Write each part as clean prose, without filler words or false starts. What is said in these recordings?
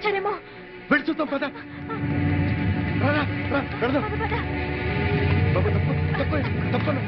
వచ్చారేమో. వెళ్ళి చూద్దాం పద. పెడదాం. తప్పను.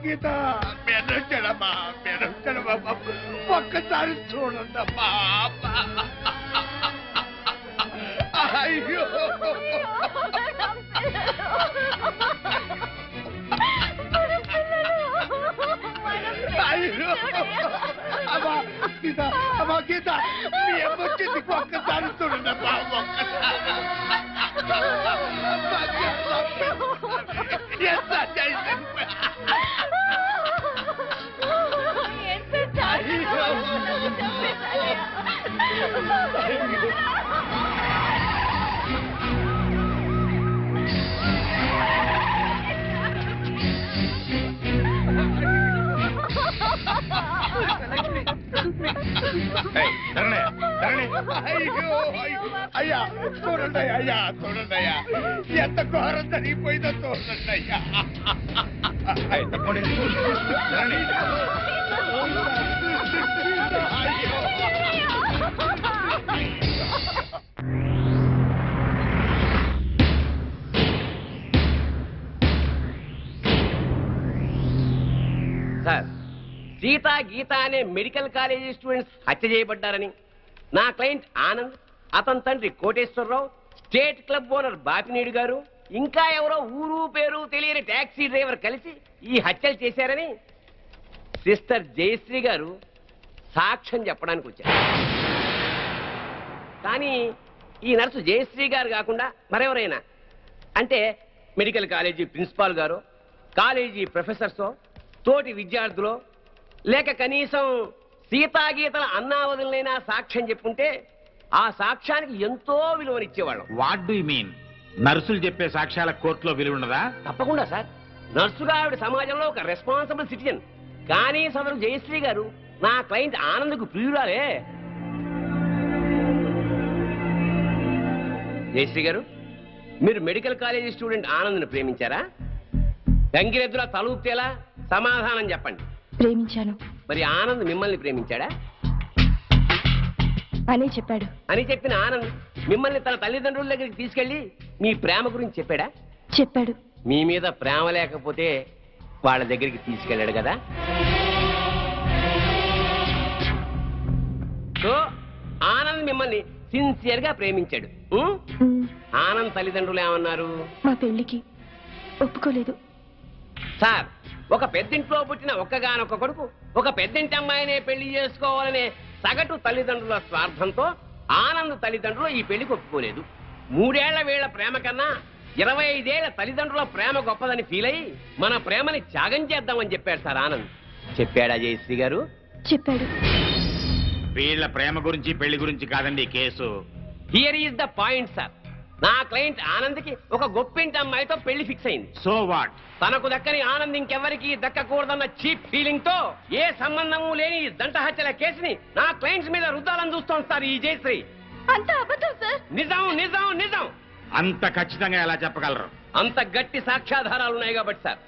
గీత మెరచడమా ఒక్కసారి చూడండమ్మా. అయ్యో అయ్యో అమ్మా గీత, అమ్మా గీత, మీ అమ్మొచ్చింది ఒక్కసారి చూడండమ్మా. అయ్యా చూడండి అయ్యా, చూడండి అయ్యా, ఎంత ఘోరం జరిగిపోయిందో చూడండి అయ్యా. సార్, సీత గీత అనే మెడికల్ కాలేజీ స్టూడెంట్స్ హత్య చేయబడ్డారని నా క్లయింట్ ఆనంద్, అతని తండ్రి Koteswararao, state club owner Bapineedu గారు, ఇంకా ఎవరో ఊరు పేరు తెలియని టాక్సీ డ్రైవర్ కలిసి ఈ హత్యలు చేశారని సిస్టర్ జయశ్రీ గారు సాక్ష్యం చెప్పడానికి వచ్చారు. కానీ ఈ నర్సు జయశ్రీ గారు కాకుండా మరెవరైనా, అంటే మెడికల్ కాలేజీ ప్రిన్సిపాల్ గారు, కాలేజీ ప్రొఫెసర్సో, తోటి విద్యార్థులు, లేక కనీసం సీతాగీతల అన్నావదులైనా సాక్ష్యం చెప్పుంటే ఆ సాక్ష్యానికి ఎంతో విలువనిచ్చేవాళ్ళం. What do you mean? నర్సులు చెప్పే సాక్ష్యాల కోర్టులో విలువ ఉండదా? తప్పకుండా సార్. నర్సుగా ఆవిడ సమాజంలో ఒక రెస్పాన్సిబుల్ సిటిజన్. కానీ సదరు జయశ్రీ గారు నా క్లయింట్ ఆనంద్కు ప్రియురాలే. జయశ్రీ గారు, మీరు మెడికల్ కాలేజీ స్టూడెంట్ ఆనంద్ను ప్రేమించారా? గంగిరెద్దులా తలూపుతేలా సమాధానం చెప్పండి. ప్రేమించాను. మరి ఆనంద్ మిమ్మల్ని ప్రేమించాడా? అనే చెప్పాడు. అని చెప్పిన ఆనంద్ మిమ్మల్ని తన తల్లిదండ్రుల దగ్గరికి తీసుకెళ్లి మీ ప్రేమ గురించి చెప్పాడా? చెప్పాడు. మీ మీద ప్రేమ లేకపోతే వాళ్ళ దగ్గరికి తీసుకెళ్ళాడు కదా. సో ఆనంద్ మిమ్మల్ని సిన్సియర్ గా ప్రేమించాడు. ఆనంద్ తల్లిదండ్రులు ఏమన్నారు? మా పెళ్లికి ఒప్పుకోలేదు. సార్, ఒక పెద్దింట్లో పుట్టిన ఒక్కగానొక్క కొడుకు ఒక పెద్దింటి అమ్మాయినే పెళ్లి చేసుకోవాలనే సగటు తల్లిదండ్రుల స్వార్థంతో ఆనంద్ తల్లిదండ్రులు ఈ పెళ్లికి ఒప్పుకోలేదు. 3 ఏళ్ల వీళ్ల ప్రేమ కన్నా 25 ఏళ్ల తల్లిదండ్రుల ప్రేమ గొప్పదని ఫీల్ అయ్యి మన ప్రేమని త్యాగం చేద్దామని చెప్పాడు సార్ ఆనంద్. చెప్పాడా జయశ్రీ గారు? చెప్పాడు. వీళ్ళ ప్రేమ గురించి పెళ్లి గురించి కాదండి ఈ case. Here is the point sir. నా క్లయింట్ ఆనంద్కి ఒక గొప్పింటి అమ్మాయితో పెళ్లి ఫిక్స్ అయింది. So what? తనకు దక్కని ఆనంద్ ఇంకెవరికి దక్కకూడదన్న చీప్ ఫీలింగ్ తో ఏ సంబంధము లేని ఈ దంట హత్యల కేసుని నా క్లయింట్స్ మీద రుద్దాలని చూస్తోంది సార్ ఈ జయశ్రీ. అంత అబద్ధం సార్. నిజం నిజం నిజం. అంత ఖచ్చితంగా ఎలా చెప్పగలరు? అంత గట్టి సాక్ష్యాధారాలు ఉన్నాయి కాబట్టి సార్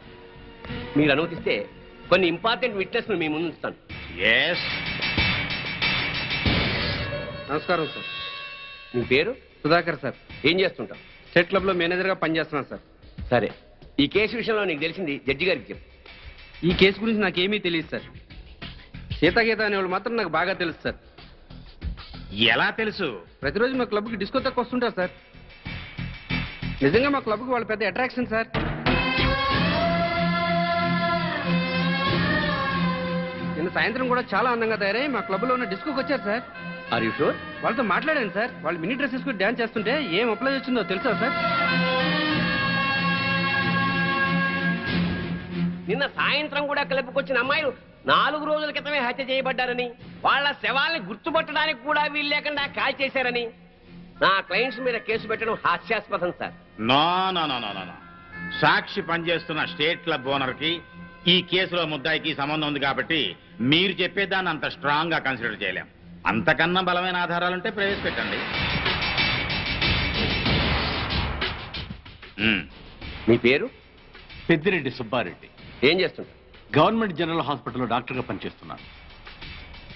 మీరు అనుమతిస్తే కొన్ని ఇంపార్టెంట్ విట్నెస్ మీ ముందు ఉంచుతాను. ఎస్. నమస్కారం సార్. మీ పేరు? సుధాకర్ సార్. ఏం చేస్తుంటాం? స్టేట్ క్లబ్ లో మేనేజర్ గా పనిచేస్తున్నాను సార్. సరే, ఈ కేసు విషయంలో నీకు తెలిసింది జడ్జి గారికి చెప్పు. ఈ కేసు గురించి నాకేమీ తెలియదు సార్. సీతాగీత అనేవాళ్ళు మాత్రం నాకు బాగా తెలుసు సార్. ఎలా తెలుసు? ప్రతిరోజు మా క్లబ్కి డిస్కో తక్కువ వస్తుంటారు సార్. నిజంగా మా క్లబ్కి వాళ్ళు పెద్ద అట్రాక్షన్ సార్. నిన్న సాయంత్రం కూడా చాలా అందంగా తయారై మా క్లబ్లో ఉన్న డిస్కోకి వచ్చారు సార్. Are you sure? వాళ్ళతో మాట్లాడాను సార్. వాళ్ళు మినీ డ్రెస్ వేసుకుని డ్యాన్స్ చేస్తుంటే ఏం అప్లై వచ్చిందో తెలుసా సార్? నిన్న సాయంత్రం కూడా క్లబ్కి వచ్చిన అమ్మాయిలు 4 రోజుల క్రితమే హత్య చేయబడ్డారని, వాళ్ళ శవాల్ని గుర్తుపట్టడానికి కూడా వీలు లేకుండా కాల్ చేశారని నా క్లయింట్స్ మీద కేసు పెట్టడం హాస్యాస్పదం sir. No no no no no. సాక్షి పనిచేస్తున్న స్టేట్ క్లబ్ ఓనర్ కి ఈ కేసులో ముద్దాయికి సంబంధం ఉంది కాబట్టి మీరు చెప్పేదాన్ని అంత స్ట్రాంగ్ గా కన్సిడర్ చేయలేం. అంతకన్నా బలమైన ఆధారాలుంటే ప్రవేశపెట్టండి. మీ పేరు? పెద్దిరెడ్డి సుబ్బారెడ్డి. ఏం చేస్తుంటారు? గవర్నమెంట్ జనరల్ హాస్పిటల్లో డాక్టర్గా పనిచేస్తున్నాను.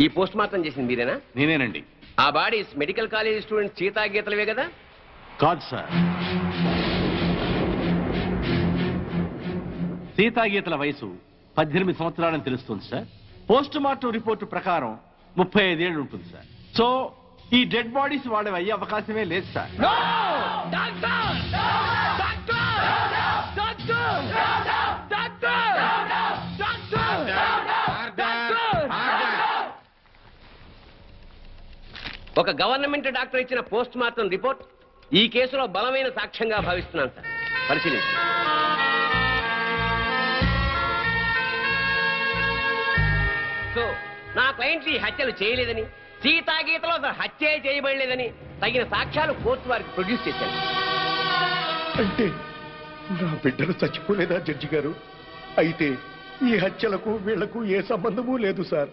ఈ పోస్ట్ మార్టం చేసింది మీరేనా? నేనేనండి. ఆ bodies medical college student Sita గీతలవే కదా? కాదు సార్. సీతాగీతల వయసు 18 సంవత్సరాలని తెలుస్తుంది సార్. పోస్ట్ మార్టం రిపోర్టు ప్రకారం 35 ఏళ్ళు ఉంటుంది సార్. సో ఈ డెడ్ బాడీస్ వాడే అయ్యే అవకాశమే లేదు సార్. ఒక గవర్నమెంట్ డాక్టర్ ఇచ్చిన పోస్ట్ మార్టం రిపోర్ట్ ఈ కేసులో బలమైన సాక్ష్యంగా భావిస్తున్నాను సార్. పరిశీలించండి. సో నా క్లయింట్ ఈ హత్యలు చేయలేదని, సీతాగీతలో అసలు హత్య చేయబడలేదని తగిన సాక్ష్యాలు కోర్టు వారికి ప్రొడ్యూస్ చేశాను. అంటే నా బిడ్డలు చచ్చిపోలేదా జడ్జి గారు? అయితే ఈ హత్యలకు వీళ్లకు ఏ సంబంధము లేదు సార్.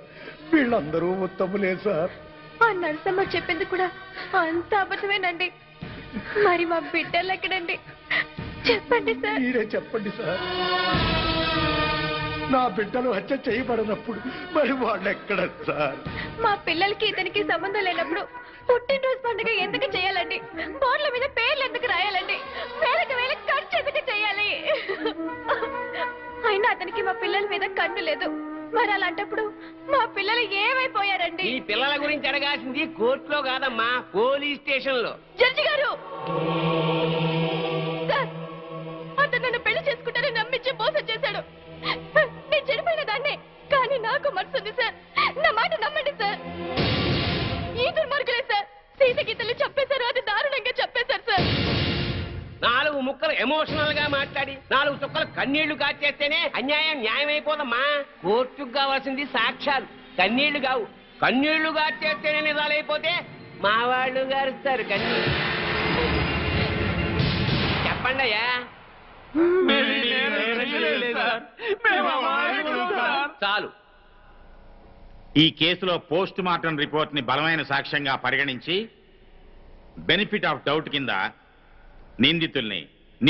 వీళ్ళందరూ ఉత్తములే సార్. ఆ నరసమ్మ చెప్పింది కూడా అంత అబద్ధమేనండి. మరి మా బిడ్డలు ఎక్కడండి? చెప్పండి సార్. మీరే చెప్పండి సార్. నా బిడ్డలు హత్య చేయబడినప్పుడు మరి వాళ్ళు ఎక్కడ సార్? మా పిల్లలకి ఇతనికి సంబంధం లేనప్పుడు పుట్టినరోజు పండుగ ఎందుకు చేయాలండి? బోర్ల మీద పేర్లు ఎందుకు రాయాలండి? వేలకు వేలకు ఖర్చు ఎందుకు చేయాలి? అయినా అతనికి మా పిల్లల మీద కన్ను లేదు. మరి అలాంటప్పుడు మా పిల్లలు ఏమైపోయారండి? ఈ పిల్లల గురించి అడగాల్సింది కోర్టులో కాదమ్మా, పోలీస్ స్టేషన్ లో. జడ్జి గారు, సార్, అతను నన్ను పెళ్లి చేసుకుంటానని నమ్మించి మోసం చేశాడు. నేను చనిపోయిన దాన్ని, కానీ నాకు మనసు ఉంది సార్. నా మాట నమ్మండి సార్. ఈ దుర్మార్గులే సార్ సీత గీతలు చెప్పేశారు. అది దారుణంగా చెప్పేశారు సార్. 4 ముక్కలు ఎమోషనల్ గా మాట్లాడి 4 చుక్కలు కన్నీళ్లు కాచేస్తేనే అన్యాయం న్యాయం అయిపోదమ్మా. కోర్టుకు కావాల్సింది సాక్ష్యాలు, కన్నీళ్లు కావు. కన్నీళ్లు కాచేస్తేనే నిజాలైపోతే మా వాళ్ళు గారుస్తారు కన్నీళ్ళు. చెప్పండి అయ్యా. చాలు. ఈ కేసులో పోస్ట్ మార్టం రిపోర్ట్ ని బలమైన సాక్ష్యంగా పరిగణించి బెనిఫిట్ ఆఫ్ డౌట్ కింద నిందితుల్ని